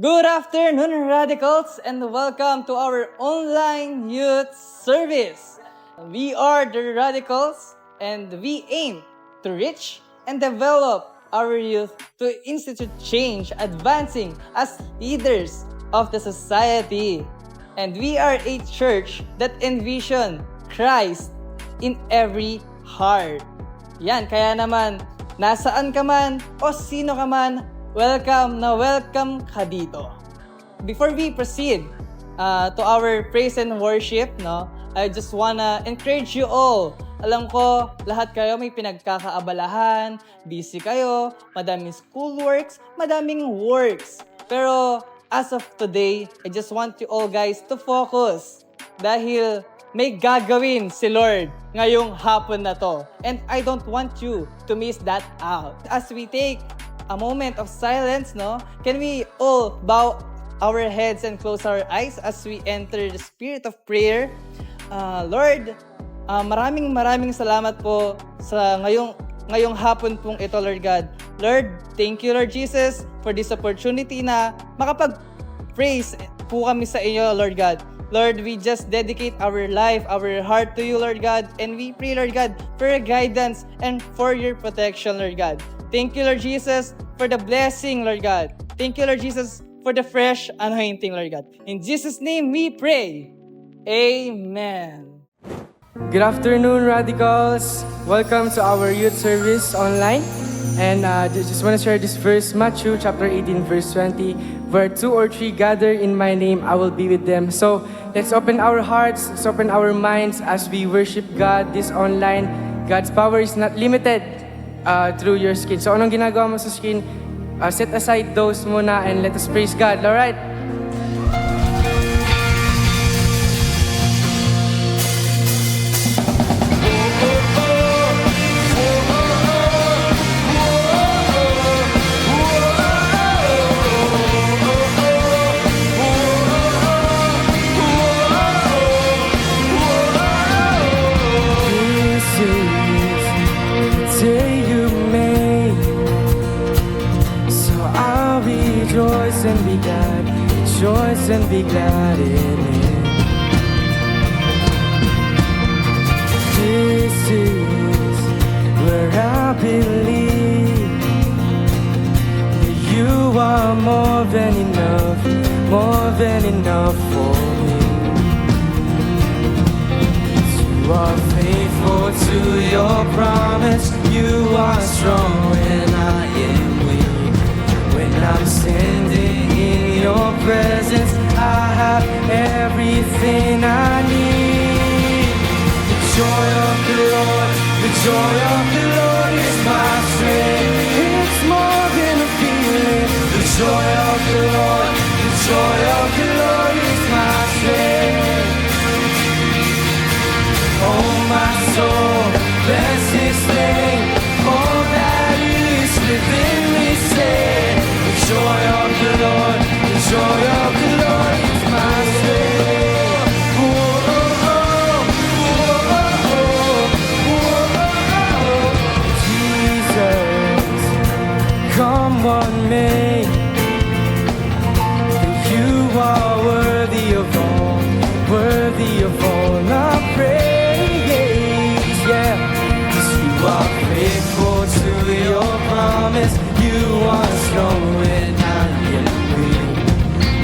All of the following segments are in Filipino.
Good afternoon, Radicals, and welcome to our online youth service. We are the Radicals, and we aim to reach and develop our youth to institute change, advancing as leaders of the society. And we are a church that envision Christ in every heart. Yan, kaya naman, nasaan ka man o sino ka man, welcome ka dito. Before we proceed to our praise and worship, I just wanna encourage you all. Alam ko, lahat kayo may pinagkakaabalahan, busy kayo, madaming schoolworks, madaming works. Pero as of today, I just want you all guys to focus dahil may gagawin si Lord ngayong hapon na to. And I don't want you to miss that out. As we take a moment of silence, can we all bow our heads and close our eyes as we enter the spirit of prayer? Lord, maraming salamat po sa ngayong hapon pong ito, Lord God. Lord, thank you, Lord Jesus, for this opportunity na makapag-praise po kami sa inyo, Lord God. Lord, we just dedicate our life, our heart to you, Lord God, and we pray, Lord God, for your guidance and for your protection, Lord God. Thank you, Lord Jesus, for the blessing, Lord God. Thank you, Lord Jesus, for the fresh anointing, Lord God. In Jesus' name we pray. Amen. Good afternoon, Radicals. Welcome to our youth service online. And just want to share this verse, Matthew chapter 18, verse 20. Where 2 or 3 gather in my name, I will be with them. So let's open our hearts, let's open our minds as we worship God this online. God's power is not limited through your skin. So anong ginagawa mo sa skin? Set aside those muna and let us praise God. Alright? Rejoice and be glad in it. This is where I believe that you are more than enough for me. You are faithful to your promise. You are strong when I am weak. When I'm standing in your presence, I have everything I need. The joy of the Lord, the joy of the Lord is my strength. It's more than a feeling. The joy of the Lord, the joy of the Lord is my strength. Oh my soul, bless His name. All that is within me say, the joy of the Lord, the joy of the Lord is my strength. Jesus, come what may, you are worthy of all our praise. Yeah, 'cause you are faithful to your promise. You are strong when I am weak.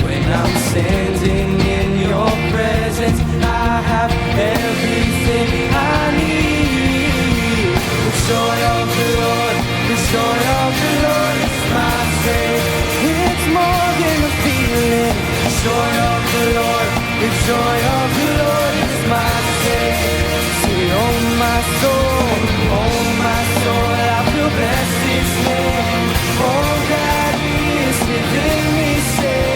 When I'm standing in your presence, I have everything I need. The joy of the Lord, the joy of the Lord is my strength. It's more than a feeling. The joy of the Lord, the joy of the Lord is my strength. Say, oh my soul, I will bless His name. All that is within me say,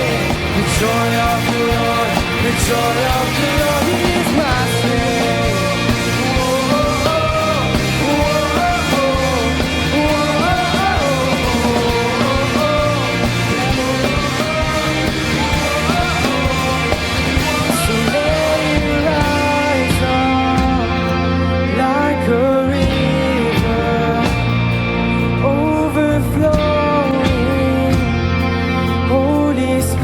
the joy of the Lord, the joy of the Lord is my strength. So let it rise up like a river, overflowing. Holy Spirit,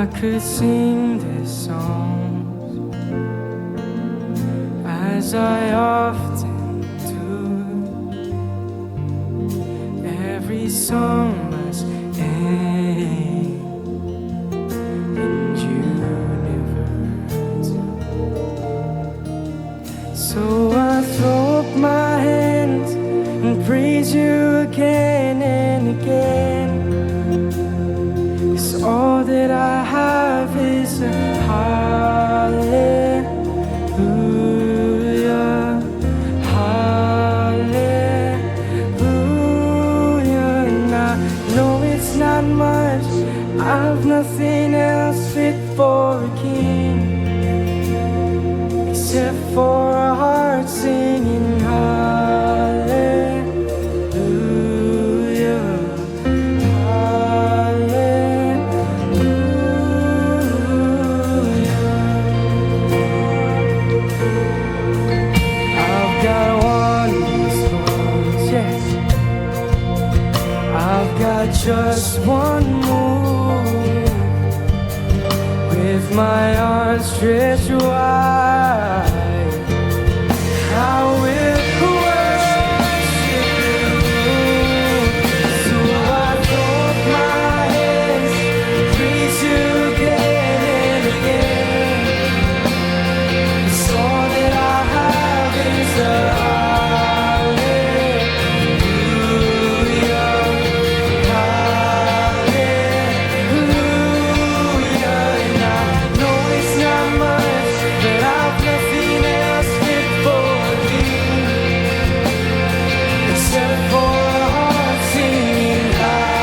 I could sing these songs as I often do. Every song must end, and you never do. So I throw up my hands and praise you again and again. 'Cause all that I have is a hallelujah, hallelujah. And I know it's not much, I've nothing else fit for a king except for a heart singing hallelujah, hallelujah. I've got one of these thorns, yes. I've got just one move with my arms stretched wide. I will worship you. So I throw up my hands, praise you again and again. 'Cause all that I have is a hallelujah, hallelujah. And I know it's not much, but I've nothing else fit for me except for a heart singing hallelujah,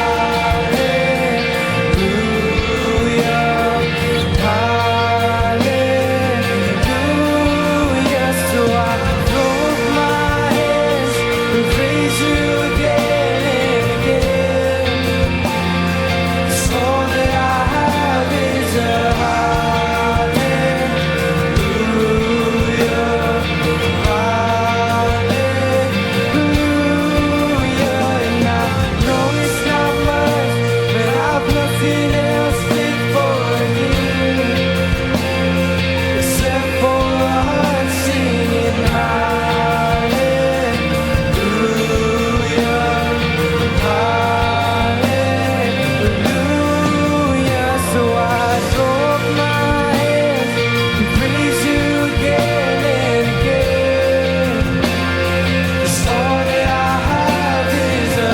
hallelujah. So I throw up my hands and praise you again and again. 'Cause all that I have is a hallelujah, hallelujah. And I know it's not much, but I've nothing else fit for me except for a heart singing hallelujah, hallelujah. So I throw up my hands and praise you again and again. 'Cause all that I have is a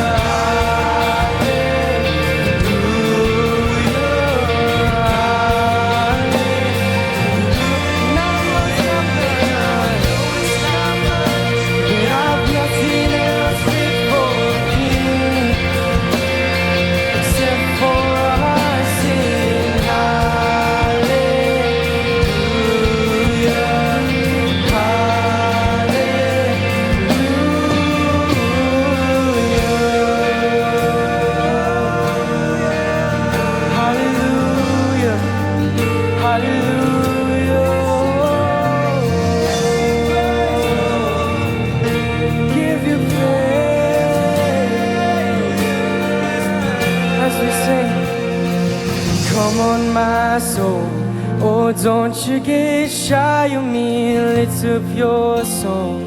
give you praise as we sing. Come on, my soul, oh, don't you get shy of me. Lift up your song,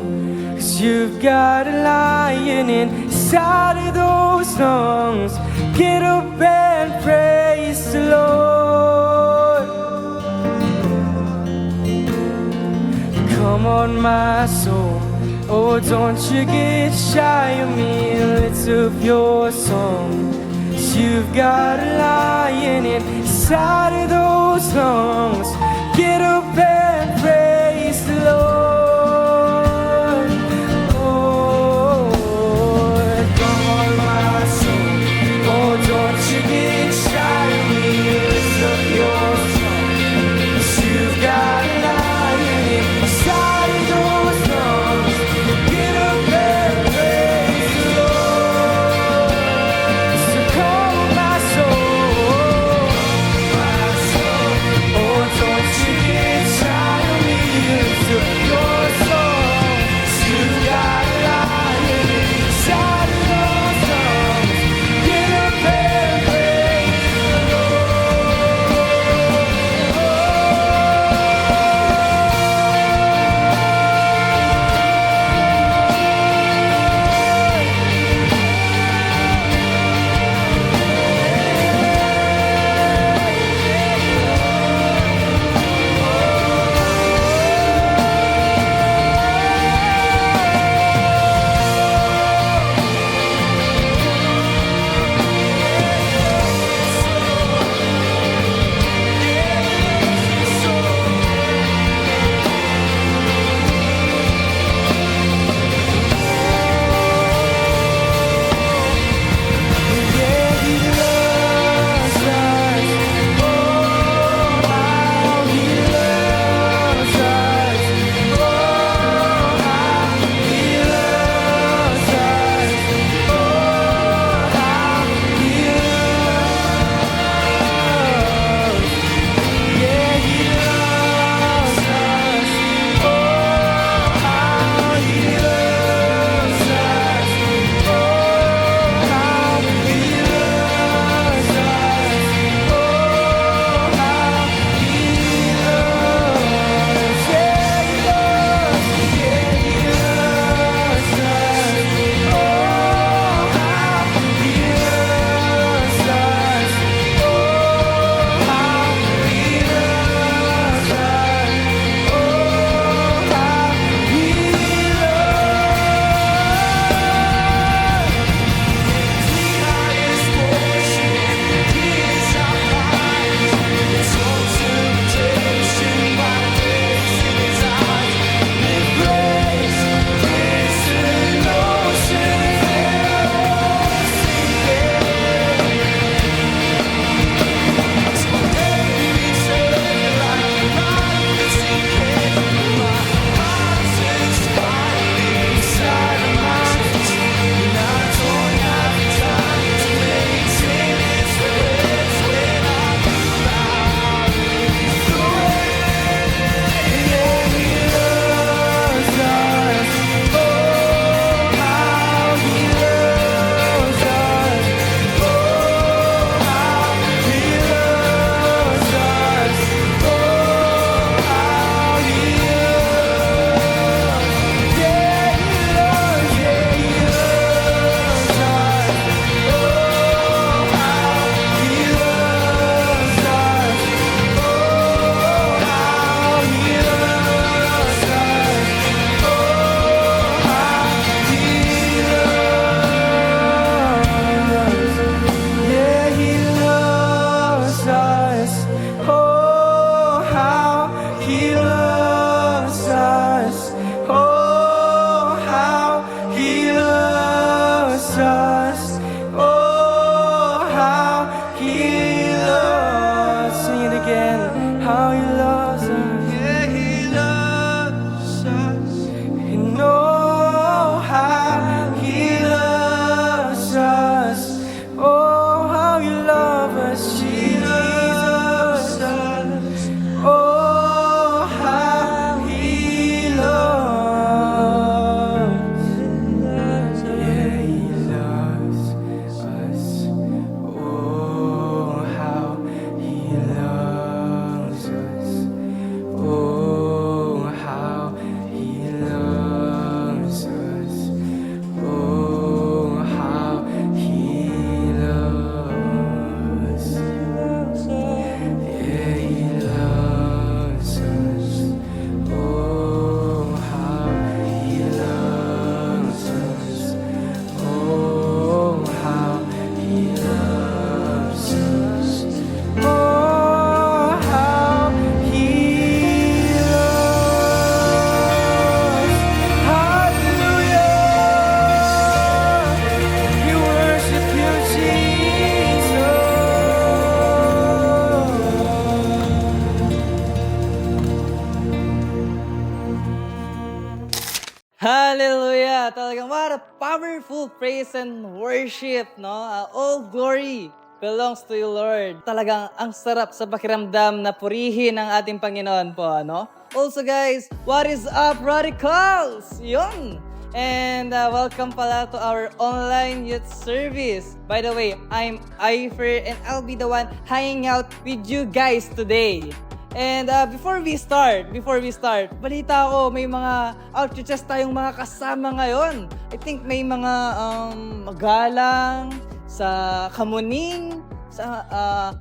'cause you've got a lion inside of those lungs. Get up and praise the Lord. Come on, my soul, oh, don't you get shy of me. Lift up your song, 'cause you've got a lion inside of those lungs. Get up and praise the Lord. Oh, come on, my soul, oh, don't you get shy of me. Lift up your song, 'cause you've got a lion inside of those lungs. Get up and praise the Lord. So come on, my soul, oh, don't you get shy of me. Lift up your Talagang what a powerful praise and worship, no? All glory belongs to you, Lord. Talagang ang sarap sa pakiramdam na purihin ang ating Panginoon po, no? Also guys, what is up, Radicals? Yun! And welcome pala to our online youth service. By the way, I'm Ifer and I'll be the one hanging out with you guys today. And before we start, balita ko may mga outreaches tayong mga kasama ngayon. I think may mga magalang sa Kamuning, sa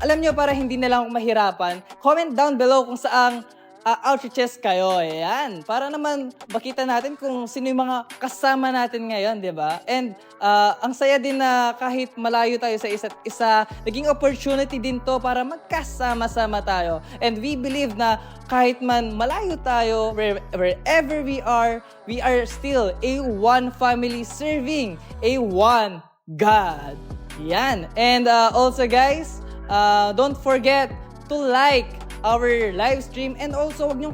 alam nyo para hindi na lang ako mahirapan, comment down below kung saang outreaches kayo. Ayan. Para naman makita natin kung sino yung mga kasama natin ngayon, di ba? And ang saya din na kahit malayo tayo sa isa't isa, naging opportunity din to para magkasama-sama tayo. And we believe na kahit man malayo tayo, wherever we are still a one family serving a one God. Yan. And also guys, don't forget to like our live stream and also wag niyong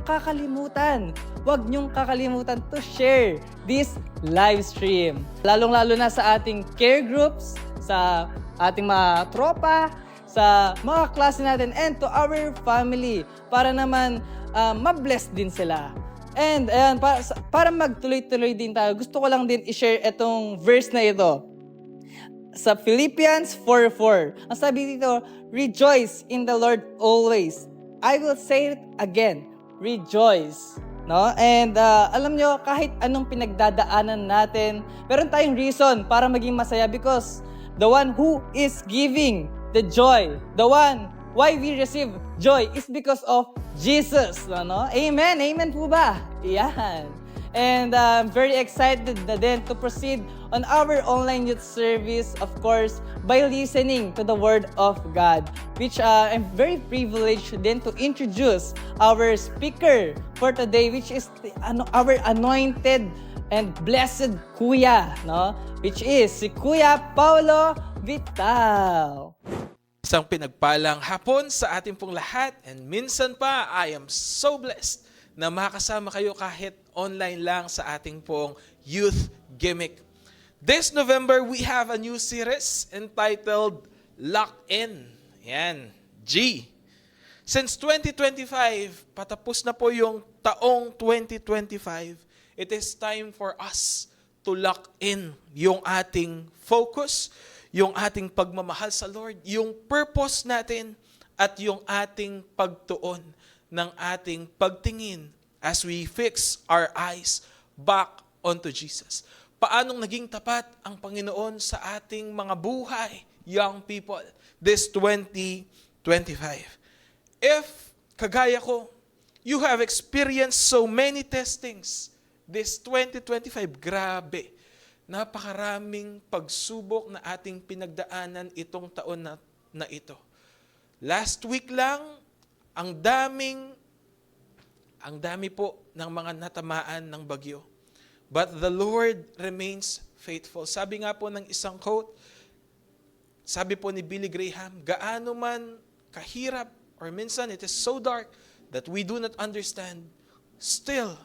kakalimutan to share this live stream. Lalong-lalo na sa ating care groups, sa ating mga tropa, sa mga klase natin and to our family para naman ma-bless din sila. And ayan, para magtuloy-tuloy din tayo, gusto ko lang din i-share itong verse na ito. Sa Philippians 4:4. Ang sabi dito, rejoice in the Lord always. I will say it again, rejoice. No? And alam nyo, kahit anong pinagdadaanan natin, meron tayong reason para maging masaya because the one who is giving the joy, the one why we receive joy is because of Jesus. No? Amen? Amen po ba? Yan. And I'm very excited na din to proceed on our online youth service, of course, by listening to the Word of God, which I'm very privileged then to introduce our speaker for today, which is our anointed and blessed Kuya, no? Which is si Kuya Paulo Vital. Isang pinagpalang hapon sa ating pong lahat, and minsan pa, I am so blessed na makasama kayo kahit online lang sa ating pong youth gimmick. This November, we have a new series entitled Locked In. Yan, G. Since 2025, patapos na po yung taong 2025, it is time for us to lock in yung ating focus, yung ating pagmamahal sa Lord, yung purpose natin, at yung ating pagtuon ng ating pagtingin as we fix our eyes back onto Jesus. Paanong naging tapat ang Panginoon sa ating mga buhay, young people, this 2025? If, kagaya ko, you have experienced so many testings this 2025, grabe, napakaraming pagsubok na ating pinagdaanan itong taon na ito. Last week lang, ang dami po ng mga natamaan ng bagyo. But the Lord remains faithful. Sabi nga po ng isang quote, sabi po ni Billy Graham, gaano man kahirap or minsan it is so dark that we do not understand, still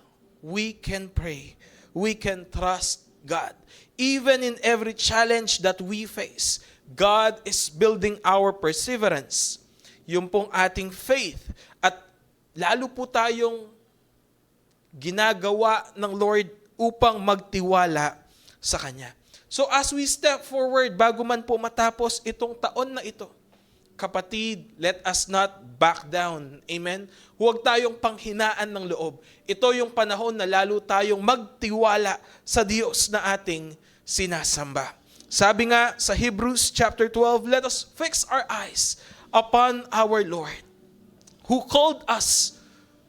we can pray. We can trust God. Even in every challenge that we face, God is building our perseverance. Yung pong ating faith. At lalo po tayong ginagawa ng Lord upang magtiwala sa Kanya. So as we step forward, bago man po matapos itong taon na ito, kapatid, let us not back down. Amen? Huwag tayong panghinaan ng loob. Ito yung panahon na lalo tayong magtiwala sa Diyos na ating sinasamba. Sabi nga sa Hebrews chapter 12, let us fix our eyes upon our Lord, who called us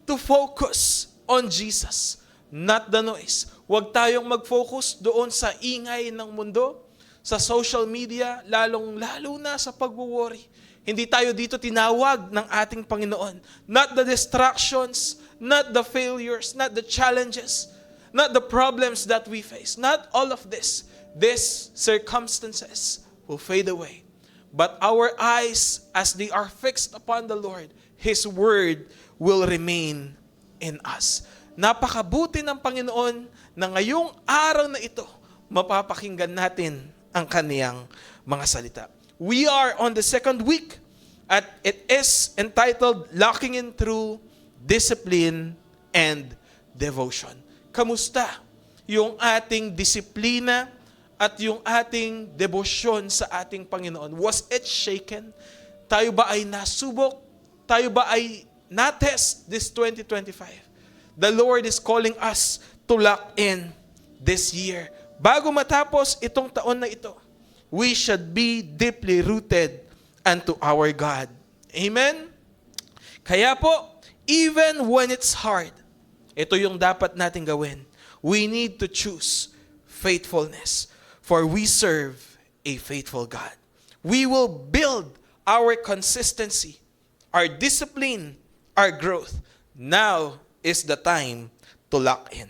to focus on Jesus, not the noise. Huwag tayong mag-focus doon sa ingay ng mundo, sa social media, lalong-lalo na sa pag-worry. Hindi tayo dito tinawag ng ating Panginoon. Not the distractions, not the failures, not the challenges, not the problems that we face. Not all of this. These circumstances will fade away. But our eyes, as they are fixed upon the Lord, His Word will remain in us. napakabuti ng Panginoon na ngayong araw na ito, mapapakinggan natin ang kaniyang mga salita. We are on the second week at it is entitled Locking In Through Discipline and Devotion. Kamusta yung ating disiplina at yung ating debosyon sa ating Panginoon? Was it shaken? Tayo ba ay nasubok? Tayo ba ay na-test this 2025? The Lord is calling us to lock in this year. Bago matapos itong taon na ito, we should be deeply rooted unto our God. Amen? Kaya po, even when it's hard, ito yung dapat natin gawin. We need to choose faithfulness, for we serve a faithful God. We will build our consistency, our discipline, our growth. Now is the time to lock in.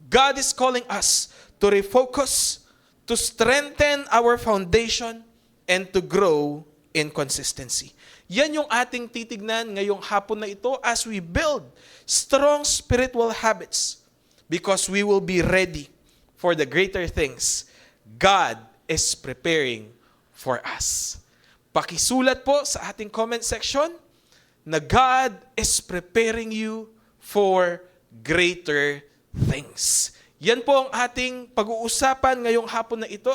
God is calling us to refocus, to strengthen our foundation, and to grow in consistency. Yan yung ating titignan ngayong hapon na ito as we build strong spiritual habits because we will be ready for the greater things God is preparing for us. Pakisulat po sa ating comment section na God is preparing you for greater things. Yan po ang ating pag-uusapan ngayong hapon na ito.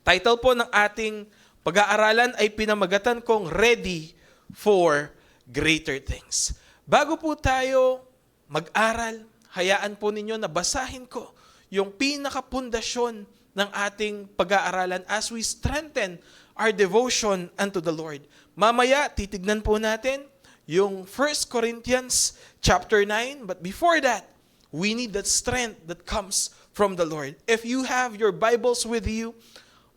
Title po ng ating pag-aaralan ay pinamagatan kong Ready for Greater Things. Bago po tayo mag-aral, hayaan po ninyo na basahin ko yung pinakapundasyon ng ating pag-aaralan as we strengthen our devotion unto the Lord. Mamaya, titignan po natin yung 1 Corinthians chapter 9. But before that, we need that strength that comes from the Lord. If you have your Bibles with you,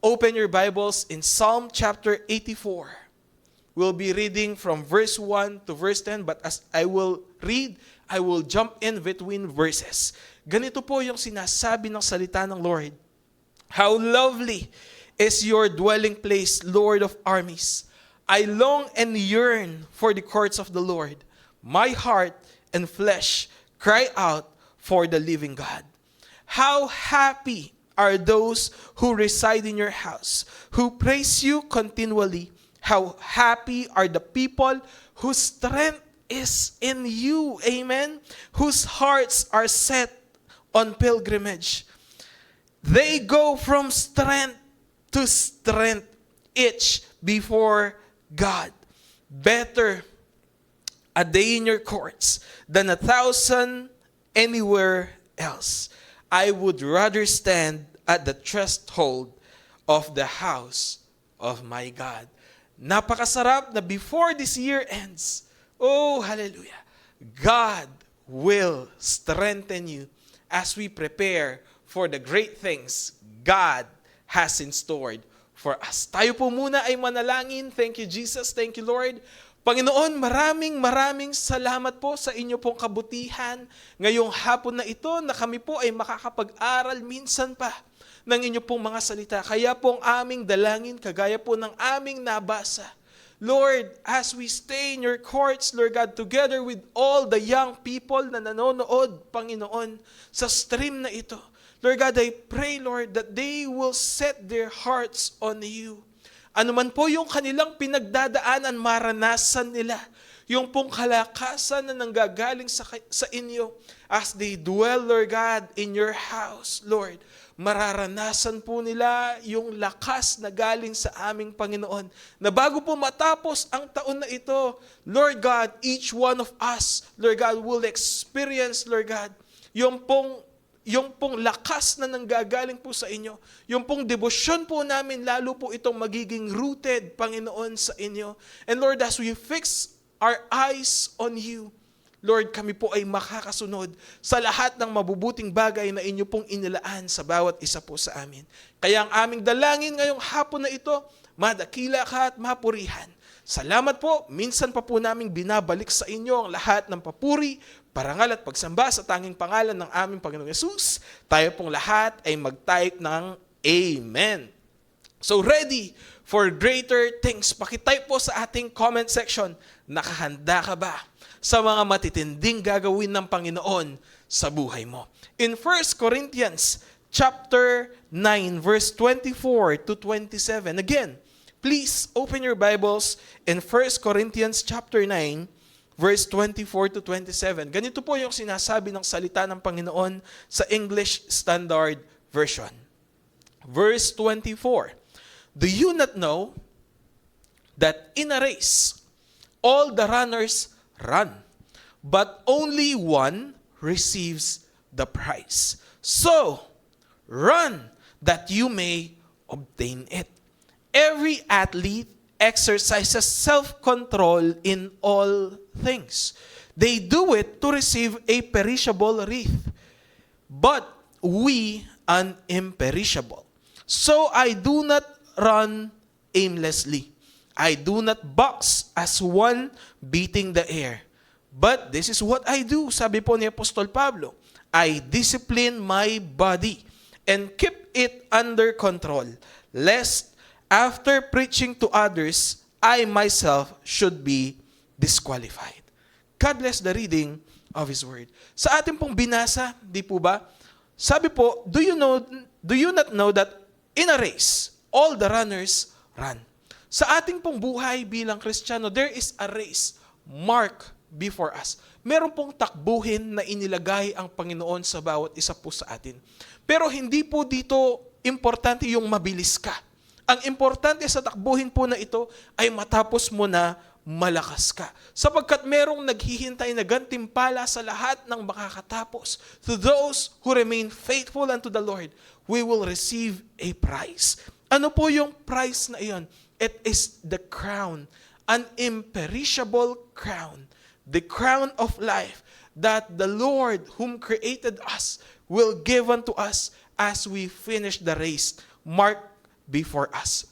open your Bibles in Psalm chapter 84. We'll be reading from verse 1 to verse 10, but as I will read, I will jump in between verses. Ganito po yung sinasabi ng salita ng Lord. How lovely is your dwelling place, Lord of armies. I long and yearn for the courts of the Lord. My heart and flesh cry out for the living God. How happy are those who reside in your house, who praise you continually. How happy are the people whose strength is in you. Amen. Whose hearts are set on pilgrimage. They go from strength to strength, each before God. Better a day in your courts than 1,000 anywhere else. I would rather stand at the threshold of the house of my God. Napakasarap na before this year ends, oh, hallelujah, God will strengthen you as we prepare for the great things God has in store for us. Tayo po muna ay manalangin. Thank you, Jesus. Thank you, Lord. Panginoon, maraming salamat po sa inyo pong kabutihan ngayong hapon na ito na kami po ay makakapag-aral minsan pa ng inyo pong mga salita. Kaya po ang aming dalangin, kagaya po ng aming nabasa. Lord, as we stay in your courts, Lord God, together with all the young people na nanonood, Panginoon, sa stream na ito, Lord God, I pray, Lord, that they will set their hearts on you. Ano man po yung kanilang pinagdadaanan, maranasan nila yung pong kalakasan na nanggagaling sa inyo as they dwell, Lord God, in your house, Lord. Mararanasan po nila yung lakas na galing sa aming Panginoon. Na bago po matapos ang taon na ito, Lord God, each one of us, Lord God, will experience, Lord God, yung pong lakas na nanggagaling po sa inyo. Yung pong debosyon po namin, lalo po itong magiging rooted, Panginoon, sa inyo. And Lord, as we fix our eyes on you, Lord, kami po ay makakasunod sa lahat ng mabubuting bagay na inyo pong inilaan sa bawat isa po sa amin. Kaya ang aming dalangin ngayong hapon na ito, madakila ka at mapurihan. Salamat po, minsan pa po naming binabalik sa inyo ang lahat ng papuri, parangal at pagsamba sa tanging pangalan ng aming Panginoong Yesus. Tayo pong lahat ay mag-type ng Amen. So ready for greater things. Pakitype po sa ating comment section, nakahanda ka ba sa mga matitinding gagawin ng Panginoon sa buhay mo? In 1 Corinthians chapter 9 verse 24 to 27. Again, please open your Bibles in 1 Corinthians chapter 9 verse 24 to 27. Ganito po yung sinasabi ng salita ng Panginoon sa English Standard Version. Verse 24. Do you not know that in a race all the runners run, but only one receives the prize? So, run that you may obtain it. Every athlete exercises self-control in all things. They do it to receive a perishable wreath, but we an imperishable. So I do not run aimlessly. I do not box as one beating the air. But this is what I do, sabi po ni Apostol Pablo. I discipline my body and keep it under control, lest after preaching to others, I myself should be disqualified. God bless the reading of His Word. Sa ating pong binasa, di po ba? Sabi po, do you not know that in a race, all the runners run? Sa ating pong buhay bilang Kristiyano, there is a race marked before us. Meron pong takbuhin na inilagay ang Panginoon sa bawat isa po sa atin. Pero hindi po dito importante yung mabilis ka. Ang importante sa takbuhin po na ito ay matapos mo na malakas ka. Sapagkat merong naghihintay na gantimpala sa lahat ng makakatapos. To those who remain faithful unto the Lord, we will receive a prize. Ano po yung prize na iyon? It is the crown, an imperishable crown, the crown of life that the Lord whom created us will give unto us as we finish the race marked before us.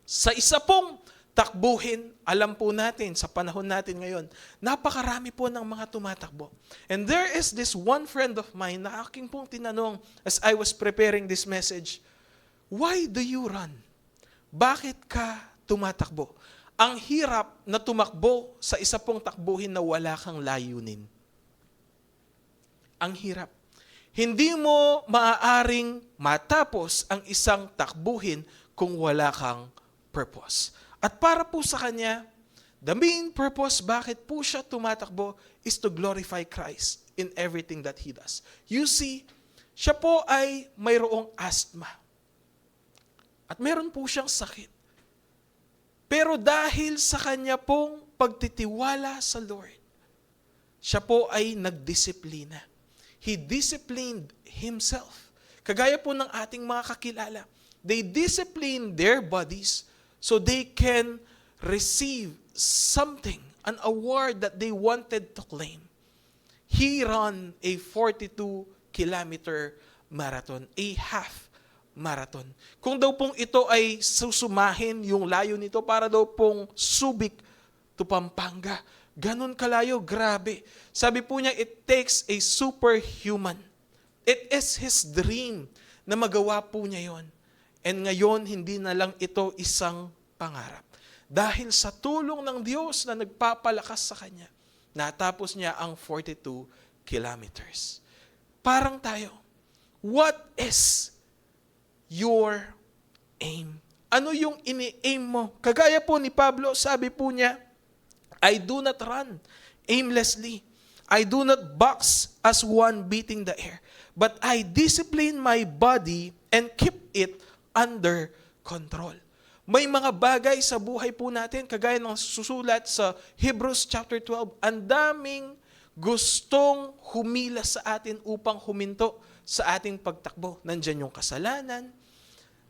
Sa isa pong takbuhin, alam po natin sa panahon natin ngayon, napakarami po ng mga tumatakbo. And there is this one friend of mine na aking pong tinanong as I was preparing this message, why do you run? Bakit ka tumatakbo? Ang hirap na tumakbo sa isa pong takbuhin na wala kang layunin. Ang hirap. Hindi mo maaaring matapos ang isang takbuhin kung wala kang purpose. At para po sa kanya, the main purpose bakit po siya tumatakbo is to glorify Christ in everything that he does. You see, siya po ay mayroong asthma. At meron po siyang sakit. Pero dahil sa kanya pong pagtitiwala sa Lord, siya po ay nagdisiplina. He disciplined himself. Kagaya po ng ating mga kakilala, they discipline their bodies so they can receive something, an award that they wanted to claim. He ran a 42-kilometer marathon, a half marathon. Kung daw pong ito ay susumahin yung layo nito para daw pong Subic to Pampanga, ganun kalayo, grabe. Sabi po niya, it takes a superhuman. It is his dream na magawa po niya yon. And ngayon, hindi na lang ito isang pangarap. Dahil sa tulong ng Diyos na nagpapalakas sa kanya, natapos niya ang 42 kilometers. Parang tayo, what is your aim? Ano yung ini-aim mo? Kagaya po ni Pablo, sabi po niya, I do not run aimlessly. I do not box as one beating the air. But I discipline my body and keep it under control. May mga bagay sa buhay po natin, kagaya ng susulat sa Hebrews chapter 12, ang daming gustong humila sa atin upang huminto sa ating pagtakbo. Nandiyan yung kasalanan,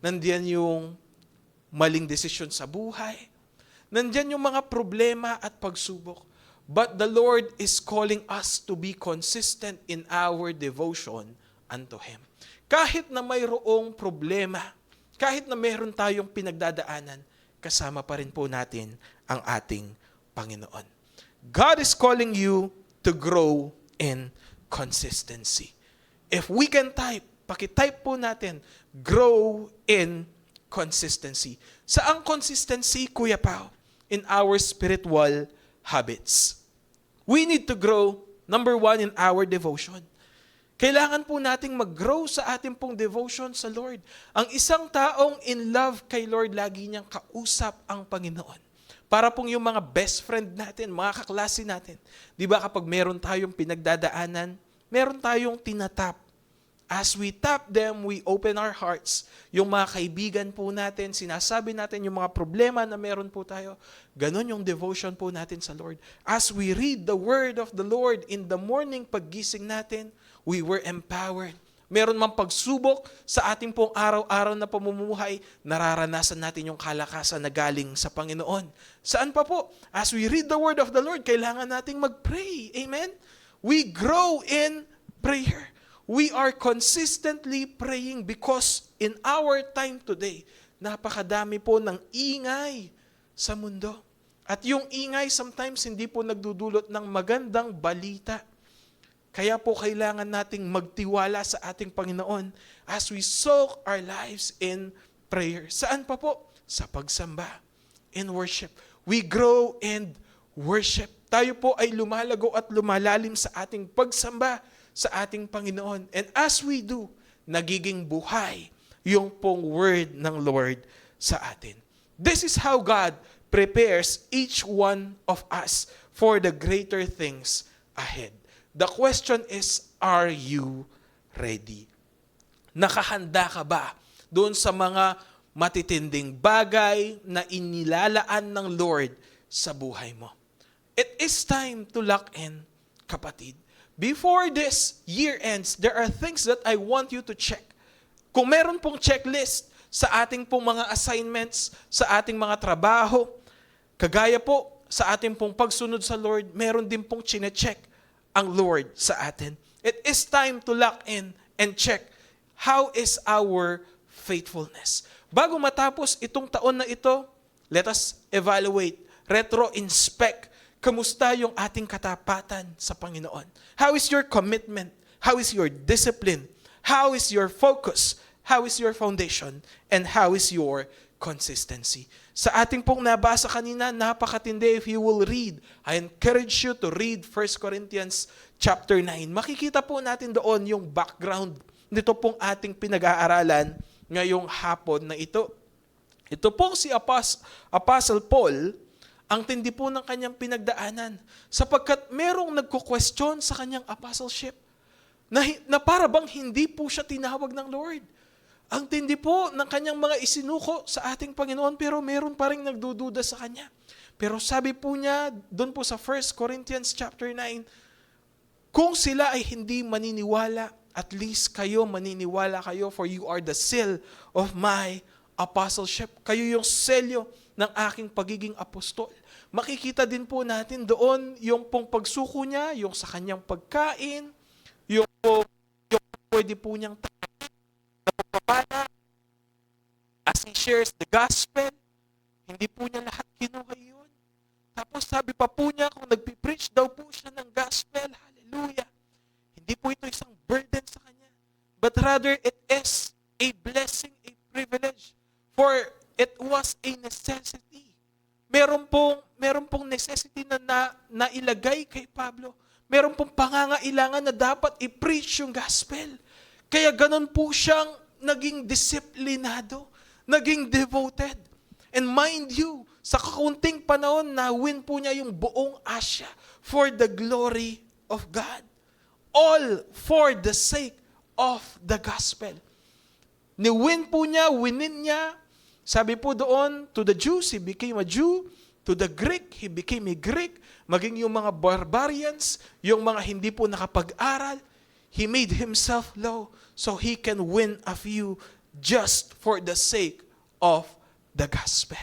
nandiyan yung maling desisyon sa buhay, nandiyan yung mga problema at pagsubok. But the Lord is calling us to be consistent in our devotion unto Him. Kahit na mayroong problema, kahit na mayroon tayong pinagdadaanan, kasama pa rin po natin ang ating Panginoon. God is calling you to grow in consistency. If we can type, pakitype po natin, grow in consistency. Saang consistency, Kuya Pao? In our spiritual habits. We need to grow, number one, in our devotion. Kailangan po nating mag-grow sa ating pong devotion sa Lord. Ang isang taong in love kay Lord, lagi niyang kausap ang Panginoon. Para pong yung mga best friend natin, mga kaklase natin. Di ba kapag meron tayong pinagdadaanan, meron tayong tinatap. As we tap them, we open our hearts. Yung mga kaibigan po natin, sinasabi natin yung mga problema na meron po tayo. Ganon yung devotion po natin sa Lord. As we read the word of the Lord in the morning, paggising natin, we were empowered. Meron mang pagsubok sa ating pong araw-araw na pamumuhay, nararanasan natin yung kalakasan na galing sa Panginoon. Saan pa po? As we read the word of the Lord, kailangan nating mag-pray. Amen? We grow in prayer. We are consistently praying because in our time today, napakadami po ng ingay sa mundo. At yung ingay sometimes hindi po nagdudulot ng magandang balita. Kaya po kailangan nating magtiwala sa ating Panginoon as we soak our lives in prayer. Saan pa po? Sa pagsamba, in worship. We grow in worship. Tayo po ay lumalago at lumalalim sa ating pagsamba sa ating Panginoon. And as we do, nagiging buhay yung pong word ng Lord sa atin. This is how God prepares each one of us for the greater things ahead. The question is, are you ready? Nakahanda ka ba doon sa mga matitinding bagay na inilalaan ng Lord sa buhay mo? It is time to lock in, kapatid. Before this year ends, there are things that I want you to check. Kung meron pong checklist sa ating pong mga assignments, sa ating mga trabaho, kagaya po sa ating pong pagsunod sa Lord, meron din pong chine-check ang Lord sa atin. It is time to lock in and check how is our faithfulness. Bago matapos itong taon na ito, let us evaluate, retro-inspect, kamusta yung ating katapatan sa Panginoon? How is your commitment? How is your discipline? How is your focus? How is your foundation? And how is your consistency? Sa ating pong nabasa kanina, napakatindi. If you will read, I encourage you to read 1 Corinthians chapter 9. Makikita po natin doon yung background nito pong ating pinag-aaralan ngayong hapon na ito. Ito po si Apostle Paul, ang tindi po ng kanyang pinagdaanan. Sapagkat merong nagko-question sa kanyang apostleship na para bang hindi po siya tinawag ng Lord. Ang tindi po ng kanyang mga isinuko sa ating Panginoon, pero meron pa rin nagdududa sa kanya. Pero sabi po niya, doon po sa 1 Corinthians chapter 9, kung sila ay hindi maniniwala, at least kayo maniniwala kayo, for you are the seal of my apostleship. Kayo yung selyo ng aking pagiging apostol. Makikita din po natin doon yung pong pagsuko niya, yung sa kanyang pagkain, yung pwede po niyang pagpapala, as he shares the gospel, hindi po niya lahat kinuha yun. Tapos sabi pa po niya, kung nagpipreach daw po siya ng gospel, hallelujah, hindi po ito isang burden sa kanya, but rather it is a blessing, a privilege, for it was a necessity. Meron pong necessity na nailagay kay Pablo. Meron pong pangangailangan na dapat i-preach yung gospel. Kaya ganun po siyang naging disiplinado, naging devoted. And mind you, sa kakunting panahon na win po niya yung buong Asia for the glory of God. All for the sake of the gospel. Winin niya. Sabi po doon, to the Jews, he became a Jew. To the Greek, he became a Greek. Maging yung mga barbarians, yung mga hindi po nakapag-aral, he made himself low so he can win a few just for the sake of the gospel.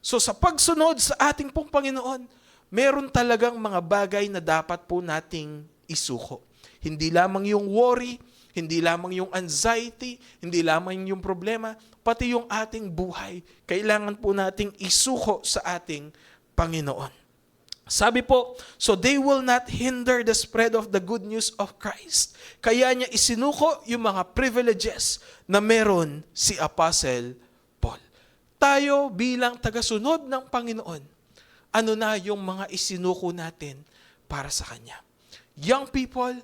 So sa pagsunod sa ating pong Panginoon, meron talagang mga bagay na dapat po nating isuko. Hindi lamang yung worry, hindi lamang yung anxiety, hindi lamang yung problema, pati yung ating buhay, kailangan po nating isuko sa ating Panginoon. Sabi po, so they will not hinder the spread of the good news of Christ. Kaya niya isinuko yung mga privileges na meron si Apostle Paul. tayo bilang tagasunod ng Panginoon, ano na yung mga isinuko natin para sa Kanya. Young people,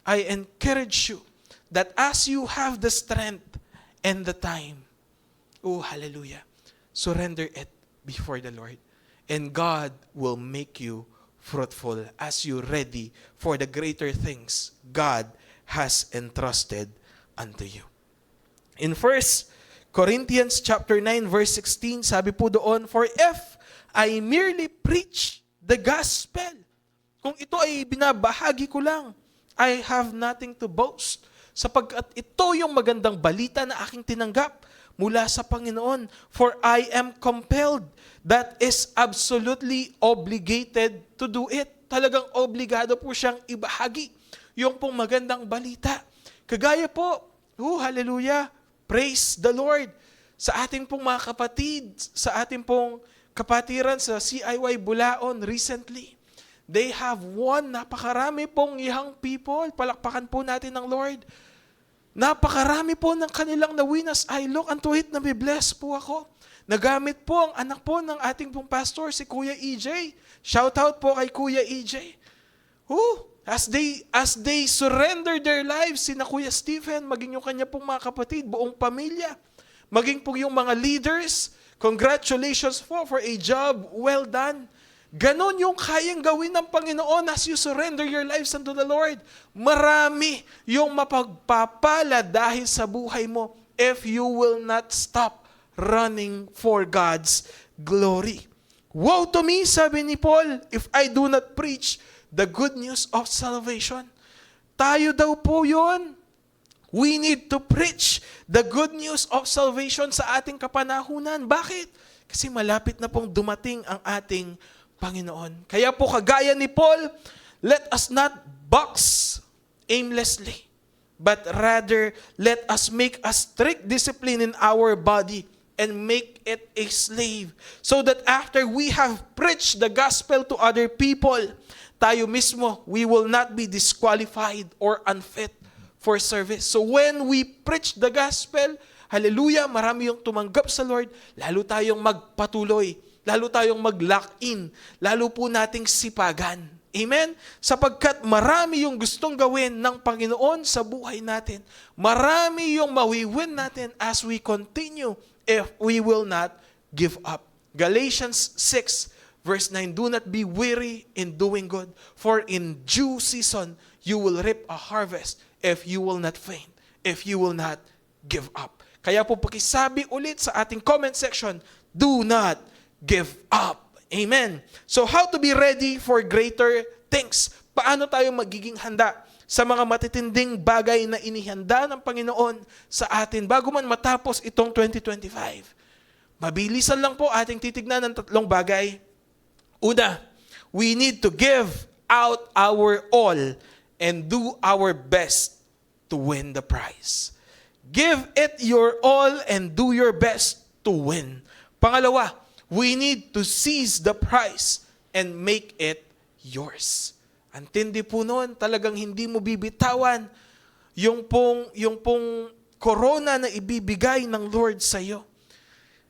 I encourage you that as you have the strength and the time, oh hallelujah, surrender it before the Lord. And God will make you fruitful as you ready for the greater things God has entrusted unto you. In 1 Corinthians chapter 9 verse 16, sabi po doon, "For if I merely preach the gospel," kung ito ay binabahagi ko lang, "I have nothing to boast, sapagkat ito yung magandang balita na aking tinanggap mula sa Panginoon. For I am compelled," that is absolutely obligated to do it. Talagang obligado po siyang ibahagi yung pong magandang balita. Kagaya po, hallelujah, praise the Lord, sa ating pong mga kapatid, sa ating pong kapatiran sa CIY Bulaon recently. They have won napakarami pong young people. Palakpakan po natin ng Lord. Napakarami po ng kanilang nawinas. I look unto it na bless po ako. Nagamit po ang anak po ng ating pong pastor, si Kuya EJ. Shout out po kay Kuya EJ. As they surrender their lives, sina Kuya Stephen, maging yung kanya pong mga kapatid, buong pamilya, maging po yung mga leaders, congratulations po for a job well done. Ganon yung kayang gawin ng Panginoon as you surrender your lives unto the Lord. Marami yung mapagpapala dahil sa buhay mo if you will not stop running for God's glory. Woe to me, sabi ni Paul, if I do not preach the good news of salvation. Tayo daw po yun. We need to preach the good news of salvation sa ating kapanahunan. Bakit? Kasi malapit na pong dumating ang ating Panginoon. Kaya po kagaya ni Paul, let us not box aimlessly, but rather let us make a strict discipline in our body and make it a slave, so that after we have preached the gospel to other people, tayo mismo, we will not be disqualified or unfit for service. So when we preach the gospel, hallelujah, marami yung tumanggap sa Lord, lalo tayong magpatuloy, lalo tayong mag-lock in, lalo po nating sipagan. Amen? Sapagkat marami yung gustong gawin ng Panginoon sa buhay natin. Marami yung mawiwin natin as we continue if we will not give up. Galatians 6 verse 9, "Do not be weary in doing good, for in due season you will reap a harvest if you will not faint, if you will not give up." Kaya po pakisabi ulit sa ating comment section, do not give up. Amen. So how to be ready for greater things? Paano tayo magiging handa sa mga matitinding bagay na inihanda ng Panginoon sa atin bago man matapos itong 2025? Mabilisan lang po ating titignan ng tatlong bagay. Una, we need to give out our all and do our best to win the prize. Give it your all and do your best to win. Pangalawa, we need to seize the prize and make it yours. Antindi po noon, talagang hindi mo bibitawan yung pong corona na ibibigay ng Lord sa iyo.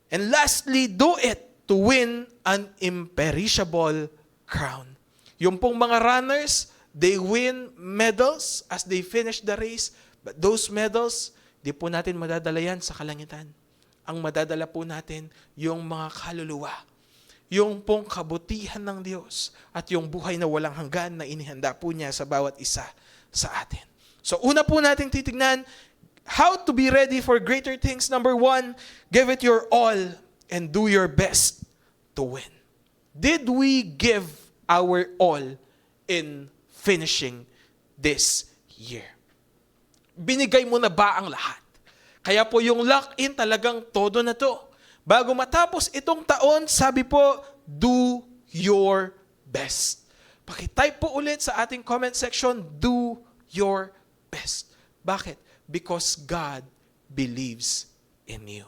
And lastly, do it to win an imperishable crown. Yung pong mga runners, they win medals as they finish the race, but those medals, di po natin madadala yan sa kalangitan. Ang madadala po natin yung mga kaluluwa, yung pong kabutihan ng Diyos at yung buhay na walang hanggan na inihanda po niya sa bawat isa sa atin. So una po nating titignan, how to be ready for greater things. Number 1, give it your all and do your best to win. Did we give our all in finishing this year? Binigay mo na ba ang lahat? Kaya po yung lock-in talagang todo na to. Bago matapos itong taon, sabi po, do your best. Pakitype po ulit sa ating comment section, do your best. Bakit? Because God believes in you.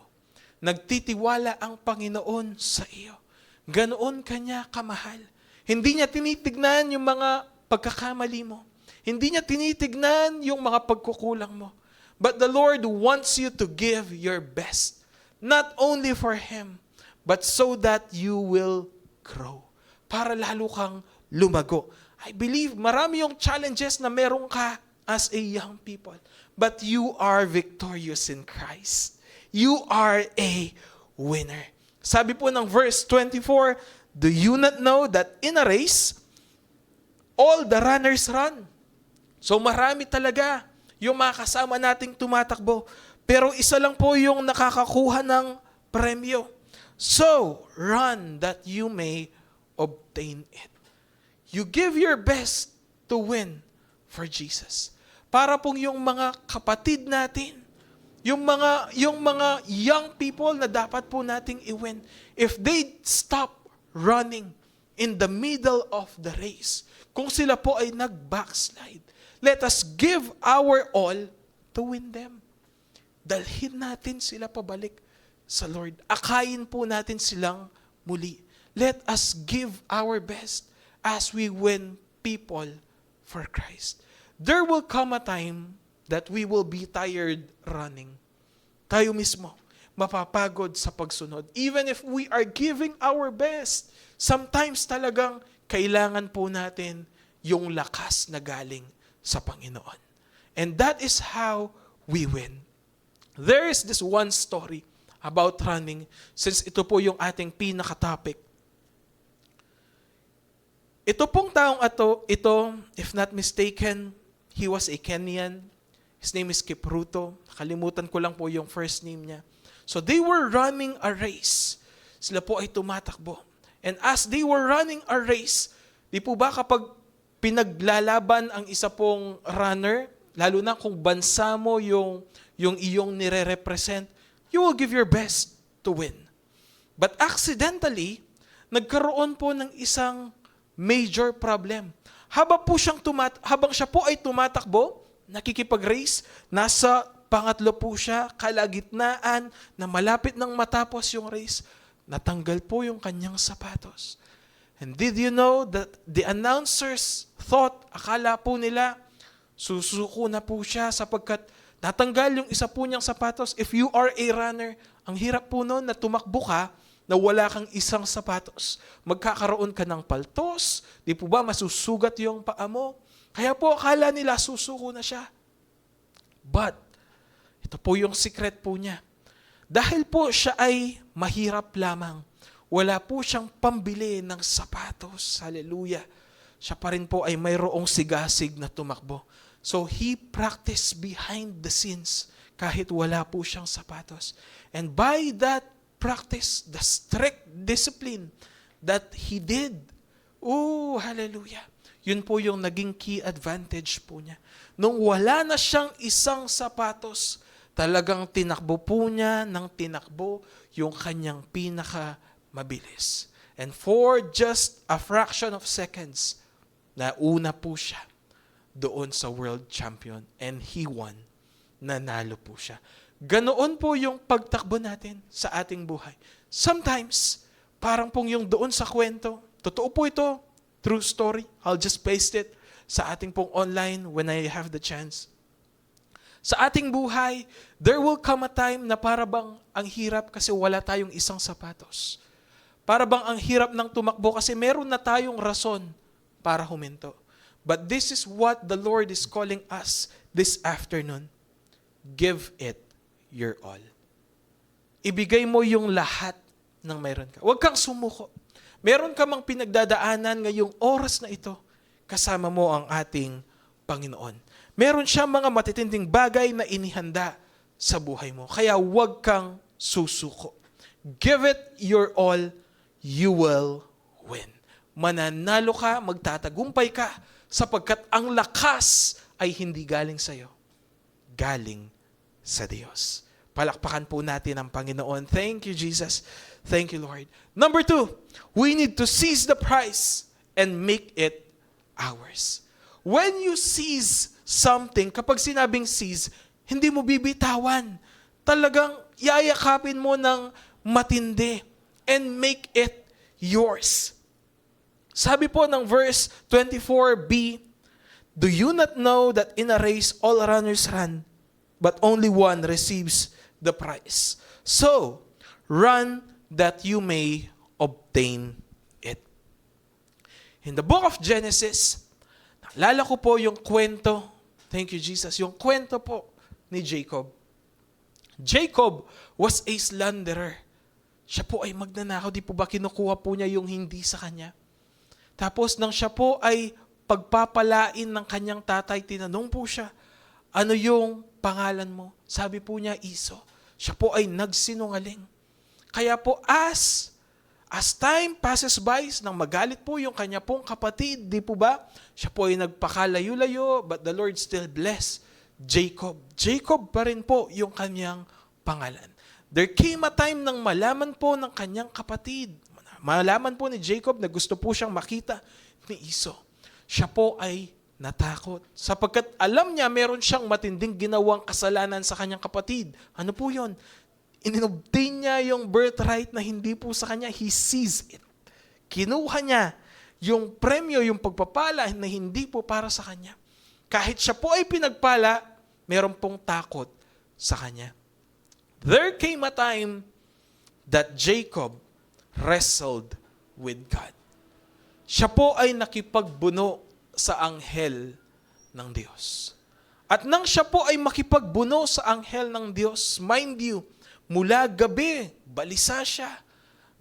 Nagtitiwala ang Panginoon sa iyo. Ganoon kanya kamahal. Hindi niya tinitignan yung mga pagkakamali mo. Hindi niya tinitignan yung mga pagkukulang mo. But the Lord wants you to give your best. Not only for Him, but so that you will grow. Para lalo kang lumago. I believe marami yung challenges na meron ka as a young people. But you are victorious in Christ. You are a winner. Sabi po ng verse 24, do you not know that in a race, all the runners run? So marami talaga yung mga kasama nating tumatakbo. Pero isa lang po yung nakakakuha ng premyo. So, run that you may obtain it. You give your best to win for Jesus. Para pong yung mga kapatid natin, yung mga young people na dapat po nating i-win, if they stop running in the middle of the race, kung sila po ay nag-backslide, let us give our all to win them. Dalhin natin sila pabalik sa Lord. Akayin po natin silang muli. Let us give our best as we win people for Christ. There will come a time that we will be tired running. Tayo mismo, mapapagod sa pagsunod. Even if we are giving our best, sometimes talagang kailangan po natin yung lakas na galing sa Panginoon. And that is how we win. There is this one story about running, since ito po yung ating pinaka-topic. Ito pong taong ito, if not mistaken, he was a Kenyan. His name is Kipruto. Nakalimutan ko lang po yung first name niya. So they were running a race. Sila po ay tumatakbo. And as they were running a race, di po ba kapag pinaglalaban ang isa pong runner, lalo na kung bansa mo yung iyong nire-represent, you will give your best to win. But accidentally, nagkaroon po ng isang major problem. Habang siya po ay tumatakbo, nakikipag-race, nasa pangatlo po siya, kalagitnaan, na malapit nang matapos yung race, natanggal po yung kanyang sapatos. And did you know that the announcers thought, akala po nila, susuko na po siya sapagkat natanggal yung isa po niyang sapatos. If you are a runner, ang hirap po noon na tumakbo ka na wala kang isang sapatos. Magkakaroon ka ng paltos, di po ba masusugat yung paa mo? Kaya po akala nila susuko na siya. But, ito po yung secret po niya. Dahil po siya ay mahirap lamang, wala po siyang pambili ng sapatos. Hallelujah. Siya pa rin po ay mayroong sigasig na tumakbo. So he practiced behind the scenes kahit wala po siyang sapatos. And by that practice, the strict discipline that he did, oh, hallelujah. Yun po yung naging key advantage po niya. Nung wala na siyang isang sapatos, talagang tinakbo po niya ng tinakbo yung kanyang mabilis. And for just a fraction of seconds, nauna po siya doon sa world champion. And he won. Nanalo po siya. Ganoon po yung pagtakbo natin sa ating buhay. Sometimes, parang pong yung doon sa kwento, totoo po ito, true story. I'll just paste it sa ating pong online when I have the chance. Sa ating buhay, there will come a time na para bang ang hirap kasi wala tayong isang sapatos. Para bang ang hirap ng tumakbo kasi meron na tayong rason para huminto. But this is what the Lord is calling us this afternoon. Give it your all. Ibigay mo yung lahat ng mayroon ka. Huwag kang sumuko. Meron ka mang pinagdadaanan ngayong oras na ito, kasama mo ang ating Panginoon. Meron siya mga matitinding bagay na inihanda sa buhay mo. Kaya huwag kang susuko. Give it your all, you will win. Mananalo ka, magtatagumpay ka, sapagkat ang lakas ay hindi galing sa iyo. Galing sa Diyos. Palakpakan po natin ang Panginoon. Thank you, Jesus. Thank you, Lord. Number 2, we need to seize the prize and make it ours. When you seize something, kapag sinabing seize, hindi mo bibitawan. Talagang yayakapin mo ng matindi and make it yours. Sabi po ng verse 24b, do you not know that in a race all runners run, but only one receives the prize? So, run that you may obtain it. In the book of Genesis, naalala ko po yung kwento, thank you Jesus, yung kwento po ni Jacob. Jacob was a slanderer. Siya po ay magnanakaw, di po ba kinukuha po niya yung hindi sa kanya? Tapos nang siya po ay pagpapalain ng kanyang tatay, tinanong po siya, ano yung pangalan mo? Sabi po niya, Iso. Siya po ay nagsinungaling. Kaya po as time passes by, nang magalit po yung kanya pong kapatid, di po ba? Siya po ay nagpakalayo-layo, but the Lord still bless Jacob. Jacob pa rin po yung kanyang pangalan. There came a time nang malaman po ng kanyang kapatid, malaman po ni Jacob na gusto po siyang makita ni Iso. Siya po ay natakot. Sapagkat alam niya meron siyang matinding ginawang kasalanan sa kanyang kapatid. Ano po yun? Inobtain niya yung birthright na hindi po sa kanya. He seized it. Kinuha niya yung premyo, yung pagpapala na hindi po para sa kanya. Kahit siya po ay pinagpala, meron pong takot sa kanya. There came a time that Jacob wrestled with God. Siya po ay nakipagbuno sa anghel ng Diyos. At nang siya po ay makipagbuno sa anghel ng Diyos, mind you, mula gabi, balisa siya.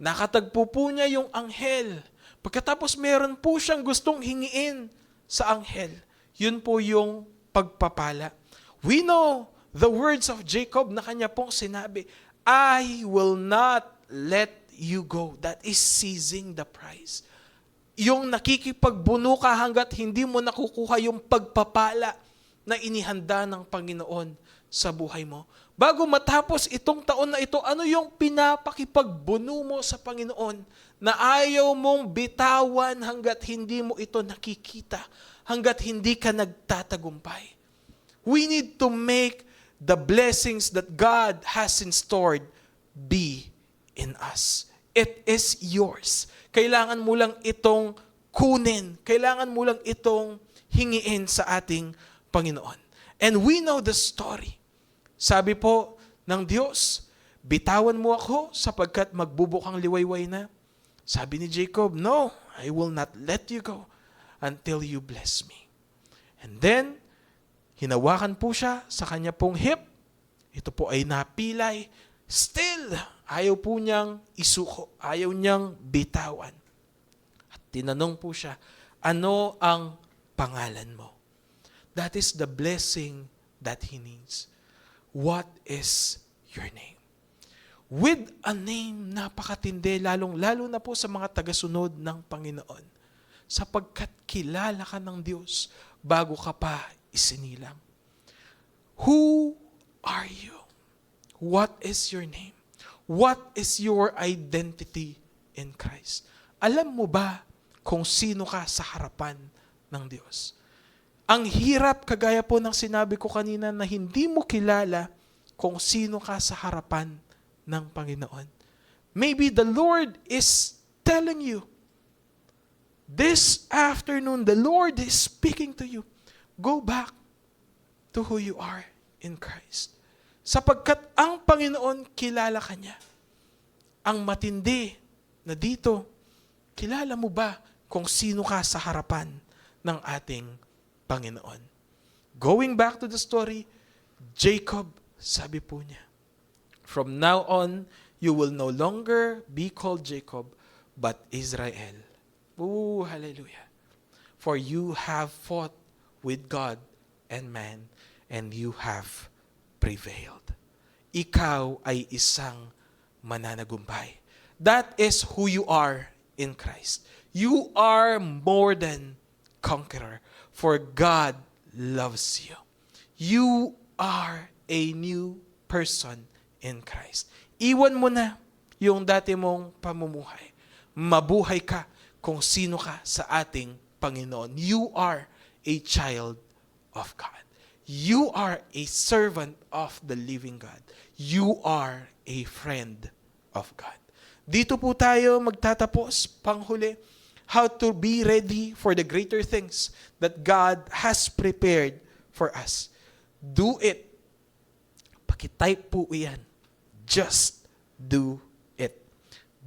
Nakatagpo po niya yung anghel. Pagkatapos meron po siyang gustong hingiin sa anghel. Yun po yung pagpapala. We know the words of Jacob na kanya pong sinabi, I will not let you go. That is seizing the prize. Yung nakikipagbuno ka hanggat hindi mo nakukuha yung pagpapala na inihanda ng Panginoon sa buhay mo. Bago matapos itong taon na ito, ano yung pinapakipagbuno mo sa Panginoon na ayaw mong bitawan hanggat hindi mo ito nakikita, hanggat hindi ka nagtatagumpay? We need to make the blessings that God has in store be in us. It is yours. Kailangan mo lang itong kunin. Kailangan mo lang itong hingiin sa ating Panginoon. And we know the story. Sabi po ng Diyos, bitawan mo ako sapagkat magbubukang liwayway na. Sabi ni Jacob, no, I will not let you go until you bless me. And then, hinawakan po siya sa kanya pong hip. Ito po ay napilay. Still, ayaw po niyang isuko. Ayaw niyang bitawan. At tinanong po siya, ano ang pangalan mo? That is the blessing that he needs. What is your name? With a name napakatindi, lalong-lalo na po sa mga tagasunod ng Panginoon. Sapagkat kilala ka ng Diyos bago ka pa isinilang. Who are you? What is your name? What is your identity in Christ? Alam mo ba kung sino ka sa harapan ng Diyos? Ang hirap, kagaya po ng sinabi ko kanina, na hindi mo kilala kung sino ka sa harapan ng Panginoon. Maybe the Lord is telling you, this afternoon, the Lord is speaking to you, go back to who you are in Christ. Sapagkat ang Panginoon, kilala ka niya. Ang matindi na dito, kilala mo ba kung sino ka sa harapan ng ating Panginoon? Going back to the story, Jacob, sabi po niya, from now on, you will no longer be called Jacob, but Israel. Oh, hallelujah. For you have fought with God and man, and you have prevailed. Ikaw ay isang mananagumpay. That is who you are in Christ. You are more than conqueror, for God loves you. You are a new person in Christ. Iwan mo na yung dati mong pamumuhay. Mabuhay ka kung sino ka sa ating Panginoon. You are a child of God. You are a servant of the living God. You are a friend of God. Dito po tayo magtatapos, panghuli, how to be ready for the greater things that God has prepared for us. Do it. Pakitype po iyan. Just do it.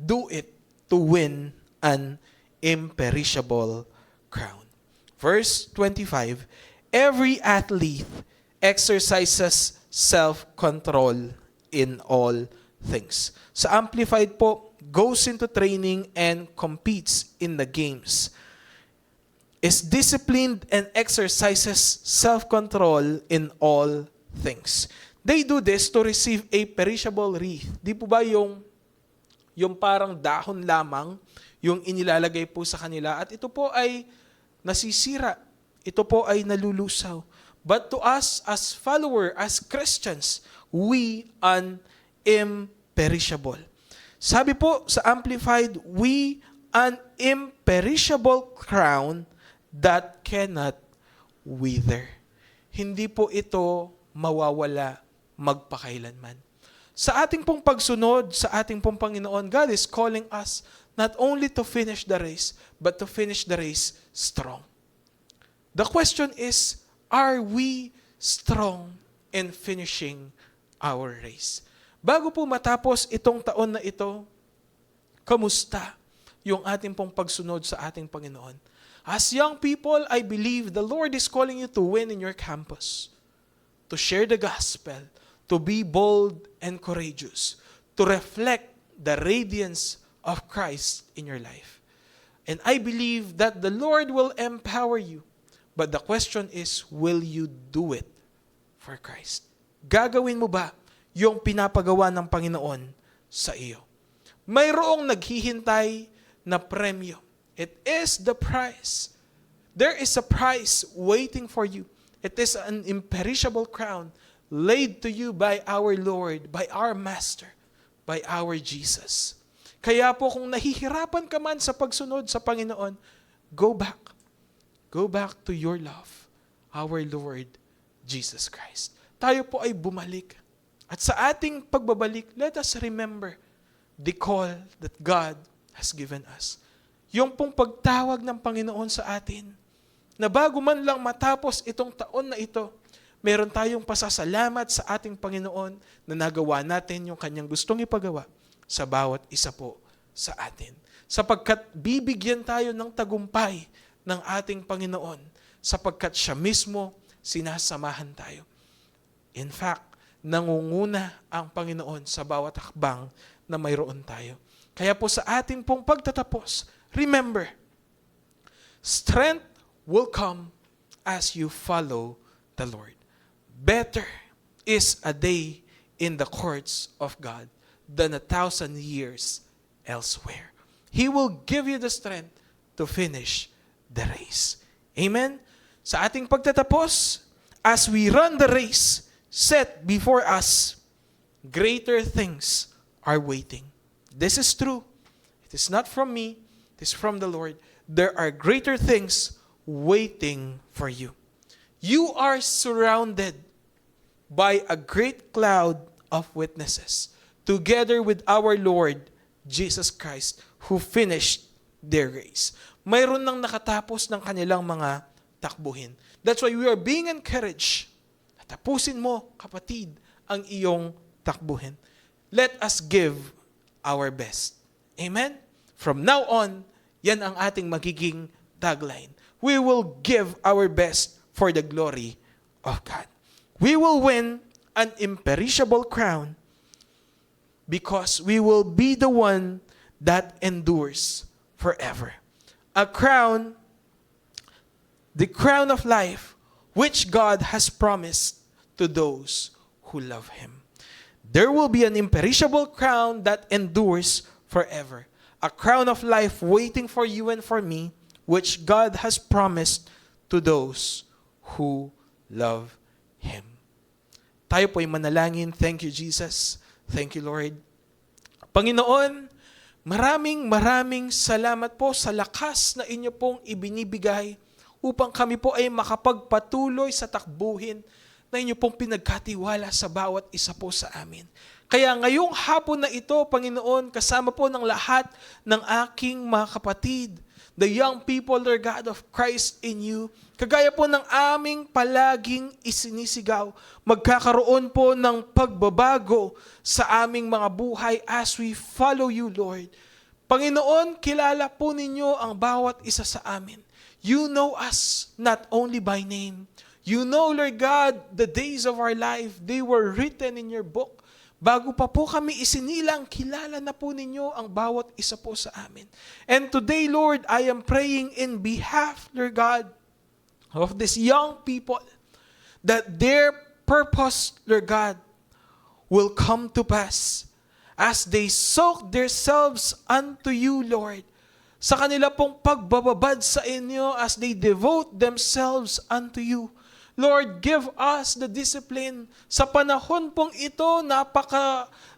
do it to win an imperishable crown. Verse 25, every athlete exercises self-control in all things. Sa Amplified po, goes into training and competes in the games, is disciplined and exercises self-control in all things. They do this to receive a perishable wreath. Di po ba yung parang dahon lamang yung inilalagay po sa kanila, at ito po ay nasisira. Ito po ay nalulusaw. But to us as follower, as Christians, we an imperishable. Sabi po sa Amplified, we an imperishable crown that cannot wither. Hindi po ito mawawala magpakailanman. Sa ating pong pagsunod, sa ating pong Panginoon, God is calling us not only to finish the race, but to finish the race strong. The question is, are we strong in finishing our race? Bago po matapos itong taon na ito, kamusta yung ating pong pagsunod sa ating Panginoon? As young people, I believe the Lord is calling you to win in your campus, to share the gospel, to be bold and courageous, to reflect the radiance of Christ in your life. And I believe that the Lord will empower you. But the question is, will you do it for Christ? Gagawin mo ba yung pinapagawa ng Panginoon sa iyo? Mayroong naghihintay na premyo. It is the prize. There is a prize waiting for you. It is an imperishable crown laid to you by our Lord, by our Master, by our Jesus. Kaya po kung nahihirapan ka man sa pagsunod sa Panginoon, go back. Go back to your love, our Lord Jesus Christ. Tayo po ay bumalik. At sa ating pagbabalik, let us remember the call that God has given us. Yung pong pagtawag ng Panginoon sa atin, na bago man lang matapos itong taon na ito, meron tayong pasasalamat sa ating Panginoon na nagawa natin yung kanyang gustong ipagawa sa bawat isa po sa atin. Sapagkat bibigyan tayo ng tagumpay ng ating Panginoon, sapagkat siya mismo sinasamahan tayo. In fact, nangunguna ang Panginoon sa bawat hakbang na mayroon tayo. Kaya po sa ating pong pagtatapos, remember, strength will come as you follow the Lord. Better is a day in the courts of God than 1,000 years elsewhere. He will give you the strength to finish the race. Amen? Sa ating pagtatapos, as we run the race set before us, greater things are waiting. This is true. It is not from me. It is from the Lord. There are greater things waiting for you. You are surrounded by a great cloud of witnesses, together with our Lord Jesus Christ, who finished their race. Mayroon nang nakatapos ng kanilang mga takbuhin. That's why we are being encouraged. Tapusin mo, kapatid, ang iyong takbuhin. Let us give our best. Amen? From now on, yan ang ating magiging tagline. We will give our best for the glory of God. We will win an imperishable crown because we will be the one that endures forever. A crown, the crown of life, which God has promised to those who love Him. There will be an imperishable crown that endures forever. A crown of life waiting for you and for me, which God has promised to those who love Him. Tayo po ay manalangin. Thank you, Jesus. Thank you, Lord. Panginoon, maraming salamat po sa lakas na inyo pong ibinibigay upang kami po ay makapagpatuloy sa takbuhin na inyo pong pinagkatiwala sa bawat isa po sa amin. Kaya ngayong hapon na ito, Panginoon, kasama po ng lahat ng aking mga kapatid, the young people, Lord God of Christ in you, kagaya po ng aming palaging isinisigaw, magkakaroon po ng pagbabago sa aming mga buhay as we follow you, Lord. Panginoon, kilala po ninyo ang bawat isa sa amin. You know us not only by name. You know, Lord God, the days of our life, they were written in your book. Bago pa po kami isinilang, kilala na po ninyo ang bawat isa po sa amin. And today, Lord, I am praying in behalf, Lord God, of these young people, that their purpose, Lord God, will come to pass as they soak themselves unto you, Lord. Sa kanila pong pagbababad sa inyo as they devote themselves unto you. Lord, give us the discipline. Sa panahon pong ito,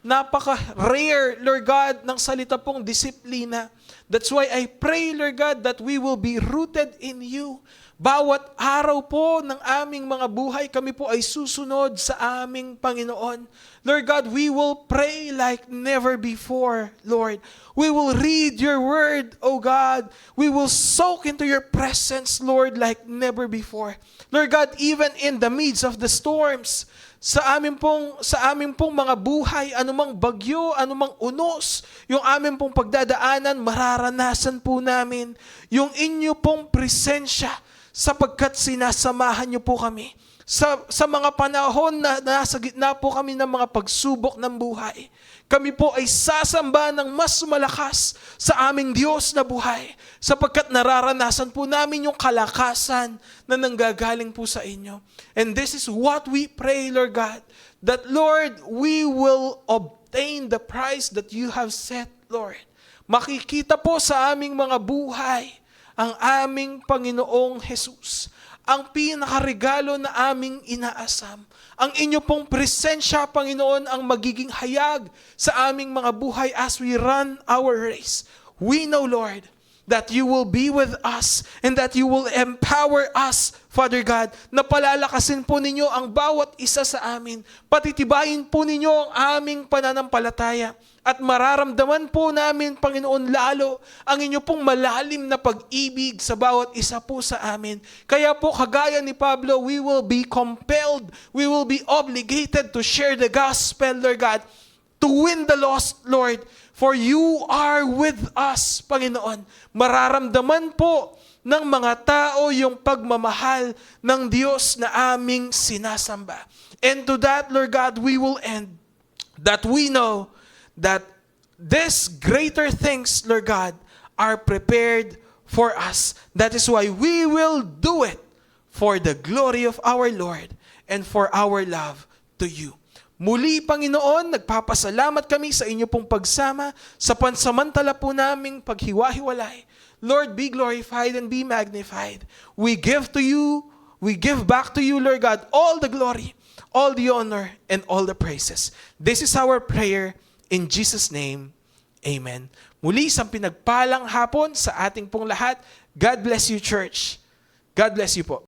napaka-rare, Lord God, ng salita pong disiplina. That's why I pray, Lord God, that we will be rooted in you. Bawat araw po ng aming mga buhay, kami po ay susunod sa aming Panginoon. Lord God, we will pray like never before, Lord. We will read your word, O God. We will soak into your presence, Lord, like never before. Lord God, even in the midst of the storms, sa aming pong mga buhay, anumang bagyo, anumang unos, yung aming pong pagdadaanan, mararanasan po namin yung inyo pong presensya sapagkat sinasamahan niyo po kami. Sa mga panahon na nasa gitna po kami ng mga pagsubok ng buhay, kami po ay sasamba ng mas malakas sa aming Diyos na buhay sapagkat nararanasan po namin yung kalakasan na nanggagaling po sa inyo. And this is what we pray, Lord God, that Lord, we will obtain the prize that you have set, Lord. Makikita po sa aming mga buhay ang aming Panginoong Jesus, ang pinakaregalo na aming inaasam. Ang inyo pong presensya, Panginoon, ang magiging hayag sa aming mga buhay as we run our race. We know, Lord, that you will be with us and that you will empower us, Father God, na palalakasin po ninyo ang bawat isa sa amin. Patitibayin po ninyo ang aming pananampalataya. At mararamdaman po namin, Panginoon, lalo ang inyo pong malalim na pag-ibig sa bawat isa po sa amin. Kaya po, kagaya ni Pablo, we will be compelled, we will be obligated to share the gospel, Lord God, to win the lost, Lord. For you are with us, Panginoon. Mararamdaman po ng mga tao yung pagmamahal ng Diyos na aming sinasamba. And to that, Lord God, we will end. That we know that these greater things, Lord God, are prepared for us. That is why we will do it for the glory of our Lord and for our love to you. Muli, Panginoon, nagpapasalamat kami sa inyo pong pagsama sa pansamantala po naming paghiwa-hiwalay. Lord, be glorified and be magnified. We give back to you, Lord God, all the glory, all the honor, and all the praises. This is our prayer. In Jesus' name, amen. Muli, isang pinagpalang hapon sa ating pong lahat. God bless you, church. God bless you po.